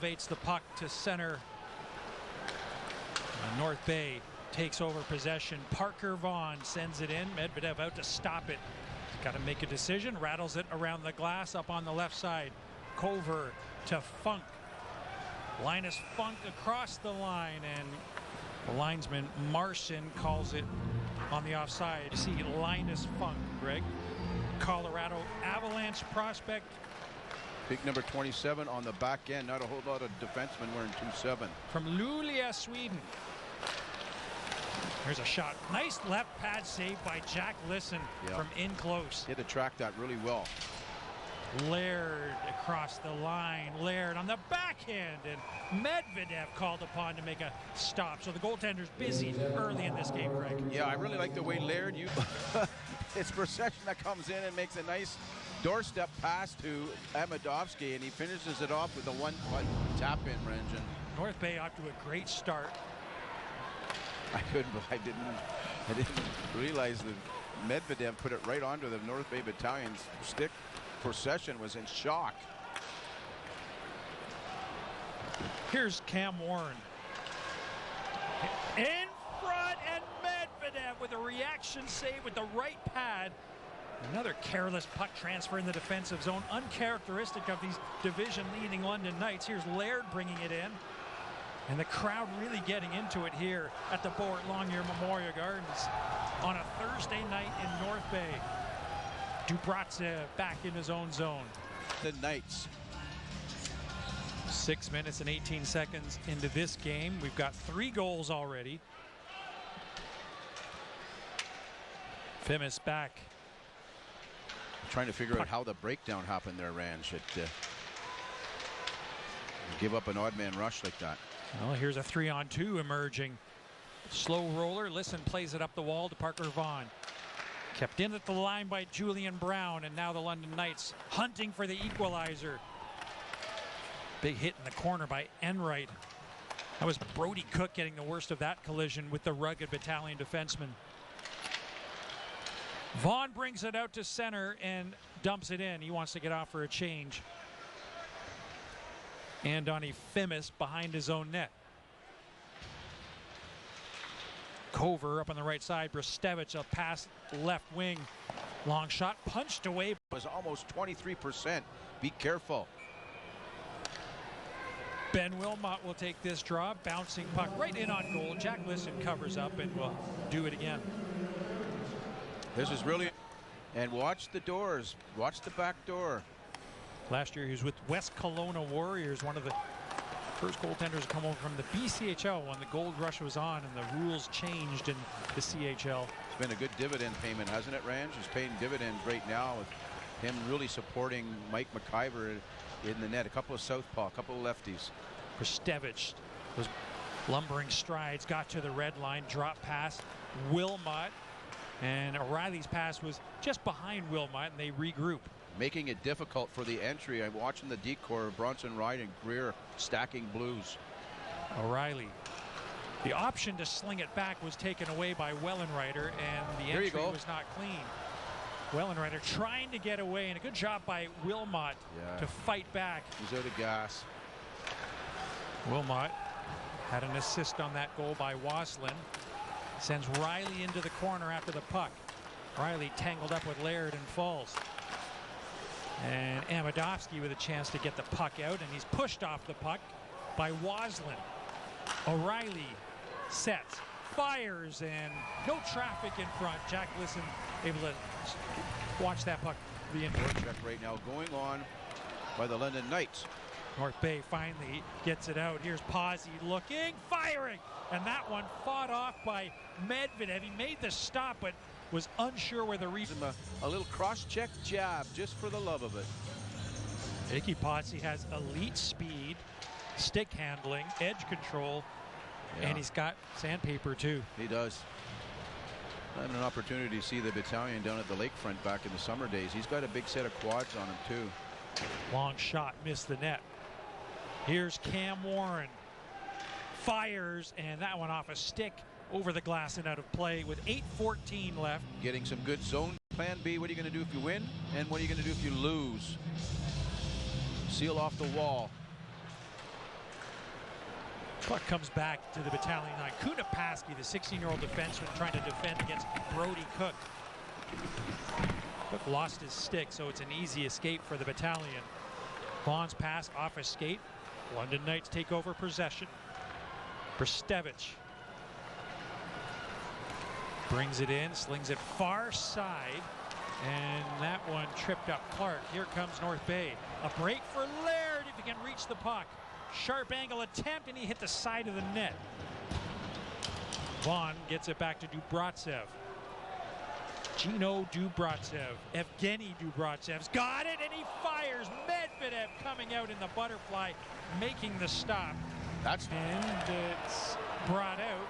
elevates the puck to center. North Bay takes over possession. Parker Vaughan sends it in. Medvedev out to stop it. He's got to make a decision. Rattles it around the glass up on the left side. Cover to Funk. Linus Funk across the line, and the linesman Marson calls it on the offside. You see Linus Funk, Greg, Colorado Avalanche prospect. Pick number 27 on the back end. Not a whole lot of defensemen wearing 2-7. From Luleå, Sweden. There's a shot. Nice left pad save by Jack Lisson from in close. He had to track that really well. Laird across the line. Laird on the backhand, and Medvedev called upon to make a stop. So the goaltender's busy early in this game, Greg. Yeah, I really like the way Laird it's Procession that comes in and makes a nice doorstep pass to Amadovsky, and he finishes it off with a one-foot tap-in, Rengen. North Bay off to a great start. I didn't realize that Medvedev put it right onto the North Bay Battalion's stick. Procession was in shock. Here's Cam Warren. In front, and Medvedev with a reaction save with the right pad. Another careless puck transfer in the defensive zone, uncharacteristic of these division-leading London Knights. Here's Laird bringing it in. And the crowd really getting into it here at the Boart Longyear Memorial Gardens on a Thursday night in North Bay. Dubravka back in his own zone. The Knights. 6 minutes and 18 seconds into this game. We've got 3 goals already. Fimis back. I'm trying to figure out how the breakdown happened there, Ranch. Give up an odd man rush like that. Well, here's a 3-on-2 emerging. Slow roller. Lisson plays it up the wall to Parker Vaughan. Kept in at the line by Julian Brown, and now the London Knights hunting for the equalizer. Big hit in the corner by Enright. That was Brody Cook getting the worst of that collision with the rugged Battalion defenseman. Vaughan brings it out to center and dumps it in. He wants to get off for a change. And Donnie Fimis behind his own net. Cover up on the right side. Bristevich a pass left wing. Long shot punched away. It was almost 23%. Be careful. Ben Wilmot will take this draw. Bouncing puck right in on goal. Jack Lisson covers up and will do it again. This is really... And watch the doors. Watch the back door. Last year he was with West Kelowna Warriors, one of the first goaltenders to come over from the BCHL when the gold rush was on and the rules changed in the CHL. It's been a good dividend payment, hasn't it, Range? He's paying dividends right now with him really supporting Mike McIver in the net. A couple of southpaw, a couple of lefties. Bristevich was lumbering strides, got to the red line, drop pass. Wilmot, and O'Reilly's pass was just behind Wilmot, and they regroup. Making it difficult for the entry. I'm watching the decor of Bronson Wright and Greer stacking blues. O'Reilly. The option to sling it back was taken away by Wellenreiter, and the entry was not clean. Wellenreiter trying to get away, and a good job by Wilmot to fight back. He's out of gas. Wilmot had an assist on that goal by Waslin. Sends Riley into the corner after the puck. Riley tangled up with Laird and falls. And Amadovsky with a chance to get the puck out, and he's pushed off the puck by Waslin. O'Reilly sets, fires, and no traffic in front. Jack Lisson able to watch that puck be in. Check right now going on by the London Knights. North Bay finally gets it out. Here's Pazzi looking, firing, and that one fought off by Medvedev. He made the stop, but was unsure where the reason. A little cross-check jab just for the love of it. Vicky Pazzi has elite speed, stick handling, edge control, and he's got sandpaper too. He does. I had an opportunity to see the Battalion down at the lakefront back in the summer days. He's got a big set of quads on him too. Long shot, missed the net. Here's Cam Warren. Fires, and that one off a stick over the glass and out of play with 8:14 left. Getting some good zone. Plan B, what are you going to do if you win? And what are you going to do if you lose? Seal off the wall. Puck comes back to the battalion line. Kunapaski, the 16-year-old defenseman, trying to defend against Brody Cook. Cook lost his stick, so it's an easy escape for the battalion. Vaughn's pass off a skate. London Knights take over possession. Bristevich brings it in, slings it far side, and that one tripped up Clark. Here comes North Bay. A break for Laird if he can reach the puck. Sharp angle attempt, and he hit the side of the net. Vaughn gets it back to Dubratsev. Gino Dubratsev. Evgeny Dubratsev's got it, and he fires. Medvedev coming out in the butterfly, making the stop. And it's brought out.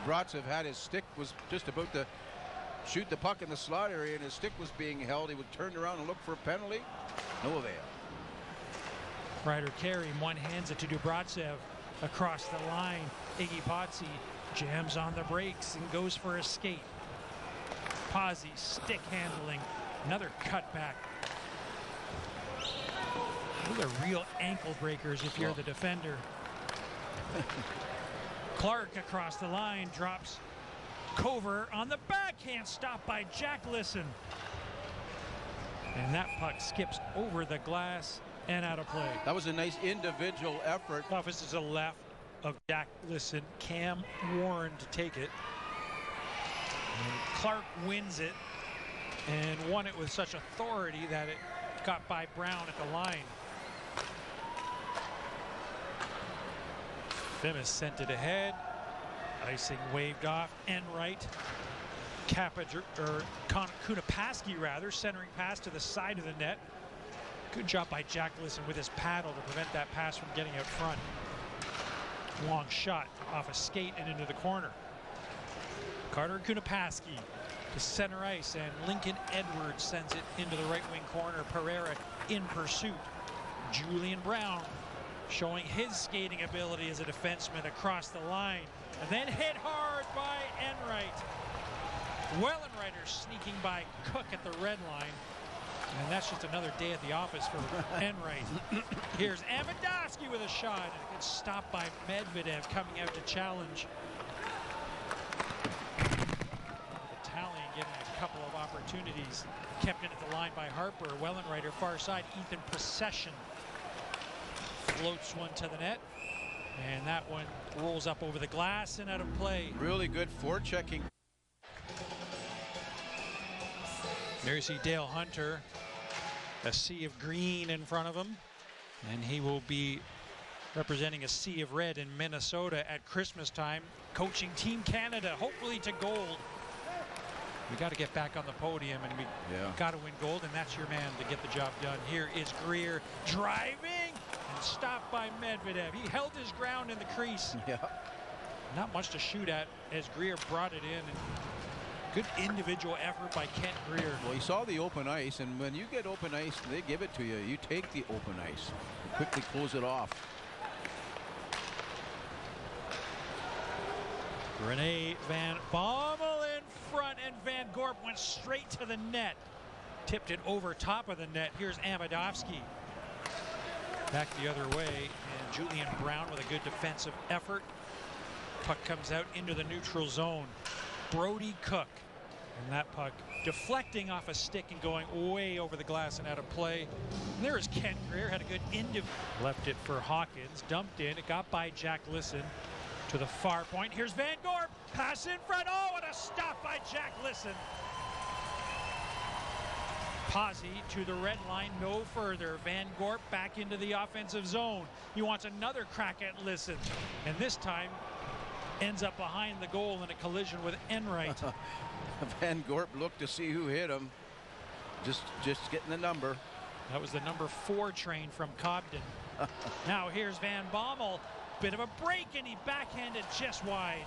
Dubratsev had his stick, was just about to shoot the puck in the slot area, and his stick was being held. He would turn around and look for a penalty. No avail. Ryder Carey one hands it to Dubratsev across the line. Iggy Potsy jams on the brakes and goes for a skate. Pazzi stick handling, another cutback. Those are real ankle breakers if you're the defender. Clark across the line drops Cover on the backhand, stopped by Jack Lisson. And that puck skips over the glass and out of play. That was a nice individual effort. Off is to the left of Jack Lisson. Cam Warren to take it. And Clark wins it and won it with such authority that it got by Brown at the line. Fimis sent it ahead. Icing waved off. Enright. Kunapaski rather, centering pass to the side of the net. Good job by Jack Lisson with his paddle to prevent that pass from getting out front. Long shot off a skate and into the corner. Carter Kunapaski to center ice, and Lincoln Edwards sends it into the right wing corner. Pereira in pursuit. Julian Brown showing his skating ability as a defenseman across the line, and then hit hard by Enright. Wellenreiter sneaking by Cook at the red line, and that's just another day at the office for Enright. Here's Amidovsky with a shot, and it gets stopped by Medvedev coming out to challenge. Battalion getting a couple of opportunities, kept in at the line by Harper. Wellenreiter far side. Ethan Procession floats one to the net, and that one rolls up over the glass and out of play. Really good forechecking. There you see Dale Hunter, a sea of green in front of him, and he will be representing a sea of red in Minnesota at Christmas time, coaching Team Canada, hopefully to gold. We got to get back on the podium, and we got to win gold, and that's your man to get the job done. Here is Greer driving and stopped by Medvedev. He held his ground in the crease. Yeah. Not much to shoot at as Greer brought it in. And good individual effort by Kent Greer. Well, he saw the open ice, and when you get open ice, they give it to you. You take the open ice and quickly close it off. Rene Van Bommel in front, and Van Gorp went straight to the net. Tipped it over top of the net. Here's Amidovsky. Back the other way, and Julian Brown with a good defensive effort. Puck comes out into the neutral zone. Brody Cook, and that puck deflecting off a stick and going way over the glass and out of play. And there is Kent Greer, had a good left it for Hawkins, dumped in, it got by Jack Lisson to the far point. Here's Van Gorp, pass in front, oh, and a stop by Jack Lisson. Pazzi to the red line, no further. Van Gorp back into the offensive zone. He wants another crack at Lisson, and this time ends up behind the goal in a collision with Enright. Van Gorp looked to see who hit him. Just getting the number. That was the number 4 train from Cobden. Now here's Van Bommel. Bit of a break, and he backhanded just wide.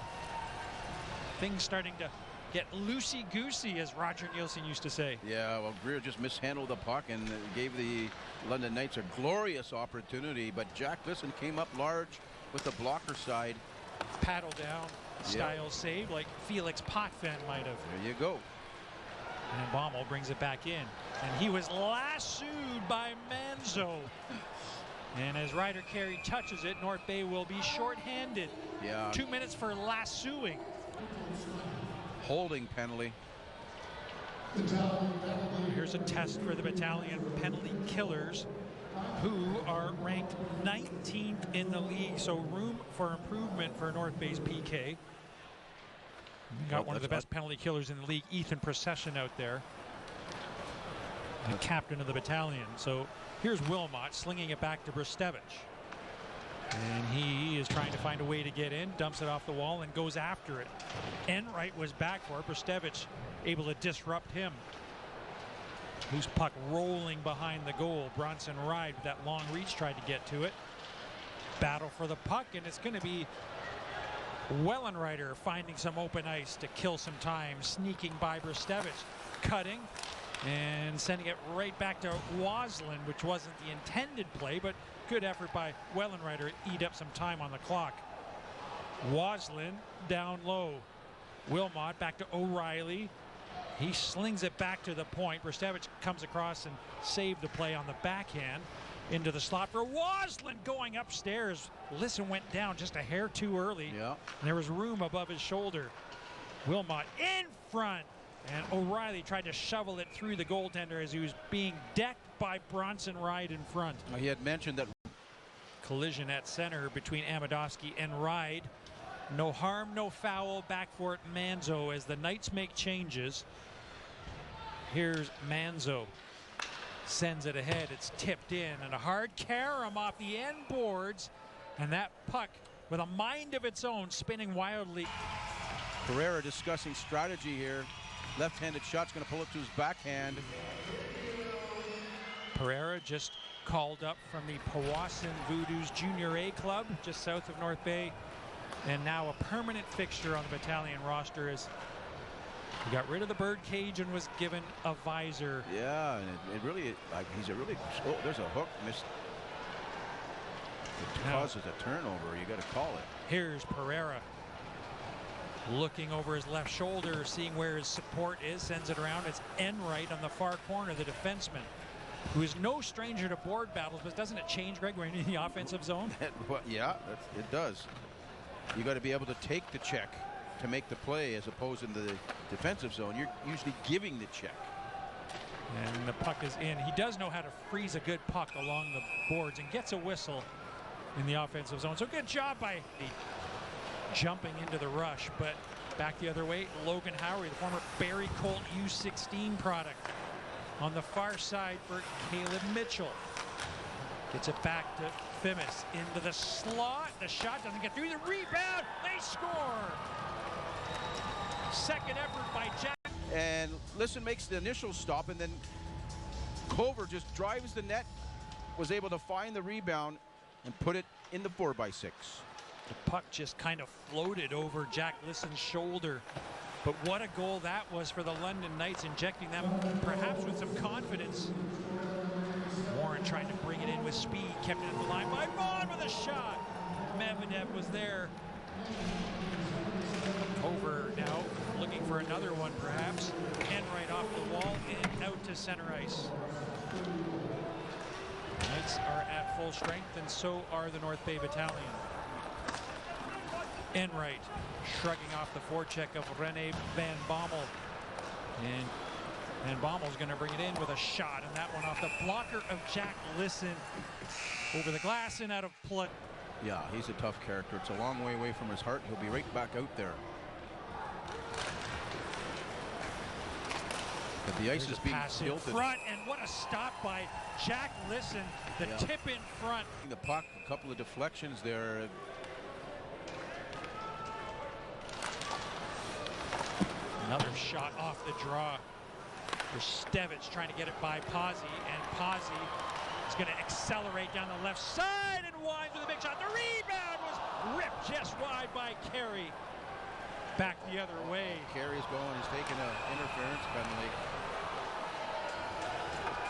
Things starting to get loosey-goosey, as Roger Nielsen used to say. Yeah, well, Greer just mishandled the puck and gave the London Knights a glorious opportunity, but Jack Lisson came up large with the blocker side. Paddle down style save like Felix Potvin might have. There you go. And Bommel brings it back in, and he was lassoed by Manzo. And as Ryder Carey touches it, North Bay will be shorthanded. Yeah. 2 minutes for lassoing. Holding penalty. Here's a test for the battalion penalty killers, who are ranked 19th in the league, so room for improvement for North Bay's PK. Got one of the best penalty killers in the league, Ethan Procession, out there, the captain of the battalion. So here's Wilmot slinging it back to Bristevich, and he is trying to find a way to get in, dumps it off the wall and goes after it. Enright was back for it. Bristevich able to disrupt him. Loose puck rolling behind the goal. Bronson Ride with that long reach tried to get to it. Battle for the puck, and it's going to be Wellenreiter finding some open ice to kill some time, sneaking by Bristevich, cutting and sending it right back to Waslin, which wasn't the intended play, but good effort by Wellenreiter to eat up some time on the clock. Waslin down low. Wilmot back to O'Reilly. He slings it back to the point. Bristevich comes across and saved the play on the backhand. Into the slot for Waslin going upstairs. Lisson went down just a hair too early. Yeah. And there was room above his shoulder. Wilmot in front. And O'Reilly tried to shovel it through the goaltender as he was being decked by Bronson Ride in front. He had mentioned that. Collision at center between Amidovsky and Ride. No harm, no foul. Back for it, Manzo, as the Knights make changes. Here's Manzo. Sends it ahead. It's tipped in, and a hard carom off the end boards. And that puck, with a mind of its own, spinning wildly. Pereira discussing strategy here. Left-handed shot's going to pull it to his backhand. Pereira just called up from the Powassan Voodoo's Junior A club, just south of North Bay. And now a permanent fixture on the battalion roster as he got rid of the bird cage and was given a visor. Yeah, and it really, like, he's a really, oh, there's a hook missed. It causes a turnover. You got to call it. Here's Pereira looking over his left shoulder, seeing where his support is, sends it around. It's Enright on the far corner, the defenseman, who is no stranger to board battles, but doesn't it change, Greg, when you're in the offensive zone? Yeah, it does. You got to be able to take the check to make the play, as opposed to the defensive zone. You're usually giving the check. And the puck is in. He does know how to freeze a good puck along the boards and gets a whistle in the offensive zone. So good job by jumping into the rush, but back the other way, Logan Howery, the former Barrie Colt U16 product, on the far side for Caleb Mitchell. Gets it back to Fimis into the slot. The shot doesn't get through. The rebound. They score. Second effort by Jack. And Lisson makes the initial stop, and then Culver just drives the net, was able to find the rebound and put it in the 4x6. The puck just kind of floated over Jack Lisson's shoulder. But what a goal that was for the London Knights, injecting them perhaps with some confidence. Warren trying to bring it in with speed, kept it in the line by Vaughn with a shot. Medvedev was there. Over now, looking for another one perhaps. Enright off the wall and out to center ice. Knights are at full strength, and so are the North Bay Battalion. Enright shrugging off the forecheck of Rene Van Bommel. And Van Bommel's going to bring it in with a shot, and that one off the blocker of Jack Lisson. Over the glass and out of play. Yeah, he's a tough character. It's a long way away from his heart. He'll be right back out there. But the ice is being tilted. In front, and what a stop by Jack Lisson. The tip in front. The puck, a couple of deflections there. Another shot off the draw. Stevich trying to get it by Pazzi, and Pazzi is going to accelerate down the left side and wide with a big shot. The rebound was ripped just wide by Carey. Back the other way. Carey's going. He's taking an interference penalty.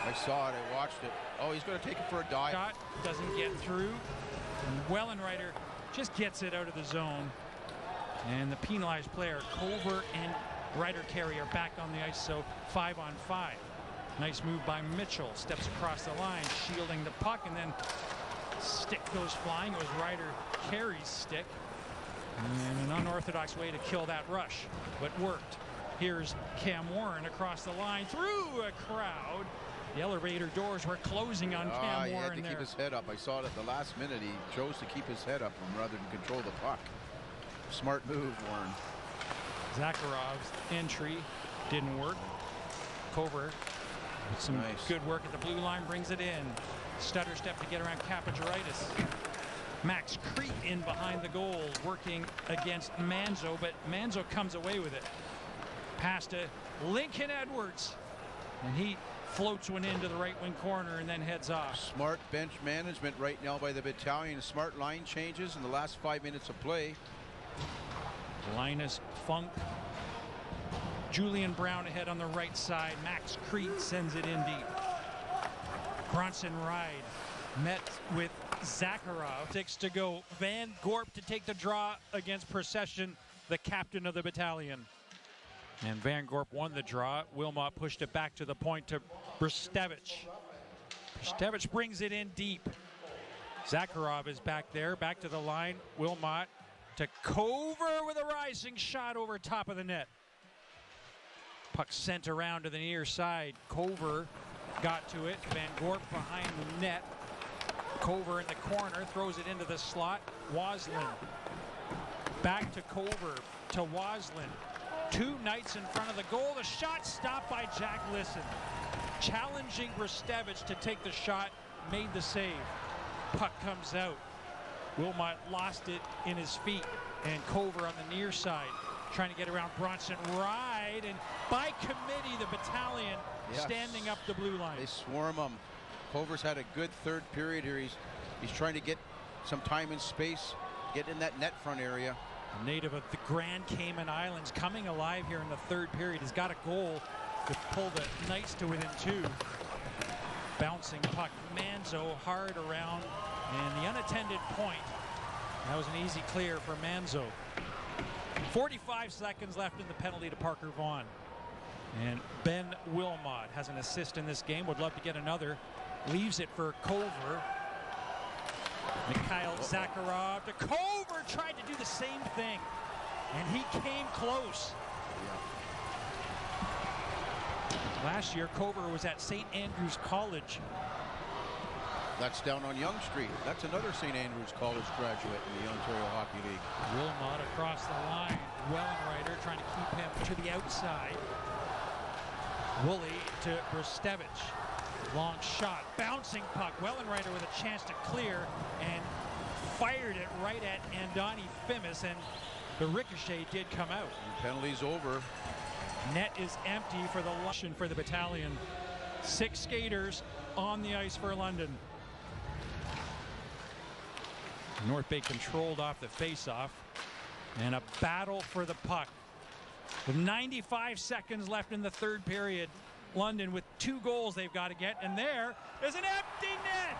I saw it. I watched it. Oh, he's going to take it for a dive. Shot doesn't get through. Wellenreiter just gets it out of the zone. And the penalized player, Culver and Ryder Carey, are back on the ice, so 5-on-5. Nice move by Mitchell. Steps across the line, shielding the puck, and then Stick goes flying. It was Ryder Carey's stick. And an unorthodox way to kill that rush, but worked. Here's Cam Warren across the line through a crowd. The elevator doors were closing on Cam Warren. He had to there. keep his head up. I saw it at the last minute. He chose to keep his head up rather than control the puck. Smart move, Warren. Zakharov's entry didn't work. Kover with some good work at the blue line brings it in. Stutter step to get around Kapajaritis. Max Crete in behind the goal, working against Manzo, but Manzo comes away with it. Pass to Lincoln Edwards, and he floats one into the right wing corner and then heads off. Smart bench management right now by the battalion. Smart line changes in the last 5 minutes of play. Linus Funk. Julian Brown ahead on the right side. Max Crete sends it in deep. Bronson Ride met with Zakharov. 6 to go. Van Gorp to take the draw against Procession, the captain of the battalion. And Van Gorp won the draw. Wilmot pushed it back to the point to Brstevich. Brstevich brings it in deep. Zakharov is back there, back to the line. Wilmot to Kover with a rising shot over top of the net. Puck sent around to the near side. Kover got to it. Van Gorp behind the net. Kover in the corner, throws it into the slot. Waslin back to Kover, to Waslin. 2 Knights in front of the goal. The shot stopped by Jack Lisson. Challenging Brstevich to take the shot, made the save. Puck comes out. Wilmot lost it in his feet, and Kover on the near side trying to get around Bronson Ride, and by committee the battalion standing up the blue line. They swarm him. Kover's had a good third period here. He's trying to get some time and space, get in that net front area. A native of the Grand Cayman Islands coming alive here in the third period. He's got a goal to pull the Knights to within 2. Bouncing puck. Manzo hard around, and the unattended point. That was an easy clear for Manzo. 45 seconds left in the penalty to Parker Vaughn. And Ben Wilmot has an assist in this game. Would love to get another. Leaves it for Kover. Mikhail Zakharov to Kover, tried to do the same thing, and he came close. Last year, Kover was at St. Andrews College. That's down on Yonge Street. That's another St. Andrews College graduate in the Ontario Hockey League. Wilmot across the line. Wellenreiter trying to keep him to the outside. Woolley to Brstevich. Long shot, bouncing puck. Wellenreiter with a chance to clear and fired it right at Andoni Fimis, and the ricochet did come out. And penalty's over. Net is empty for the Russian for the battalion. 6 skaters on the ice for London. North Bay controlled off the face-off, and a battle for the puck. With 95 seconds left in the third period, London with 2 goals they've got to get, and there is an empty net.